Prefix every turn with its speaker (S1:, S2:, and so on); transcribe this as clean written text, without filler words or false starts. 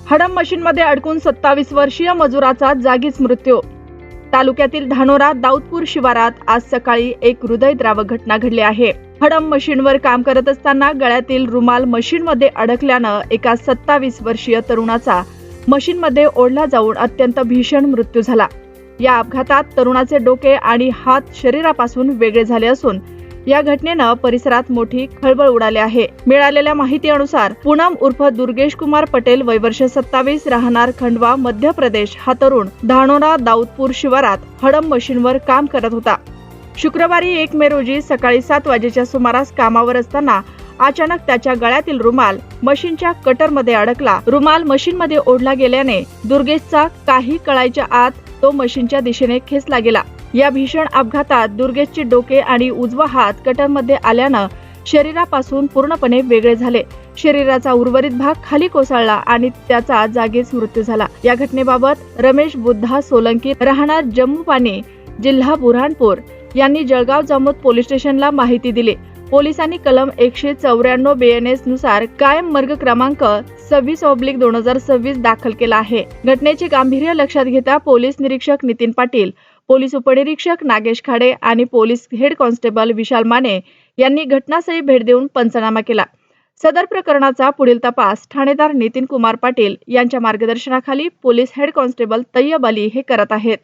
S1: हडम मशीनमध्ये अडकून 27 वर्षीय मजुराचा जागीच मृत्यू। तालुक्यातील धानोरा दाऊदपूर शिवारात आज सकाळी एक हृदयद्रावक घटना घडली आहे। हडम मशीनवर काम करत असताना गळ्यातील रुमाल मशीनमध्ये अडकल्यानं एका 27 वर्षीय तरुणाचा मशीनमध्ये ओढला जाऊन अत्यंत भीषण मृत्यू झाला। या अपघातात तरुणाचे डोके आणि हात शरीरापासून वेगळे झाले असून या घटनेनं परिसरात मोठी खळबळ उडाली आहे। मिळालेल्या माहितीनुसार पूनम उर्फ दुर्गेश कुमार पटेल वय वर्ष 27 राहणार खंडवा मध्य प्रदेश हा तरुण धानोरा दाऊदपूर शिवारात हडम मशीनवर काम करत होता। शुक्रवारी 1 मे रोजी सकाळी 7 वाजेच्या सुमारास कामावर असताना अचानक त्याच्या गळ्यातील रुमाल मशीनच्या कटरमध्ये अडकला। रुमाल मशीनमध्ये ओढला गेल्याने दुर्गेशचा काही कळायच्या आत तो मशीनच्या दिशेने खेचला गेला। या भीषण अपघातात दुर्गेशचे डोके आणि उजवा हात कटरमध्ये आल्यानं शरीरापासून पूर्णपणे वेगळे झाले। शरीराचा उर्वरित भाग खाली कोसळला आणि त्याचा जागीच मृत्यू झाला। या घटनेबाबत रमेश बुद्धा सोलंकी राहणार जम्मूपानी जिल्हा बुरहानपूर यांनी जळगाव जामोद पोलीस स्टेशनला माहिती दिली। पोलिसांनी कलम 194 BNS नुसार कायम मार्ग क्रमांक 26/2026 दाखल केला आहे। घटनेचे गांभीर्य लक्षात घेता पोलीस निरीक्षक नितीन पाटील, पोलीस उपनिरीक्षक नागेश खाडे आणि पोलीस हेड कॉन्स्टेबल विशाल माने यांनी घटनास्थळी भेट देऊन पंचनामा केला। सदर प्रकरणाचा पुढील तपास ठाणेदार नितीन कुमार पाटील यांच्या मार्गदर्शनाखाली पोलीस हेड कॉन्स्टेबल तय्यब अली हे करत आहेत।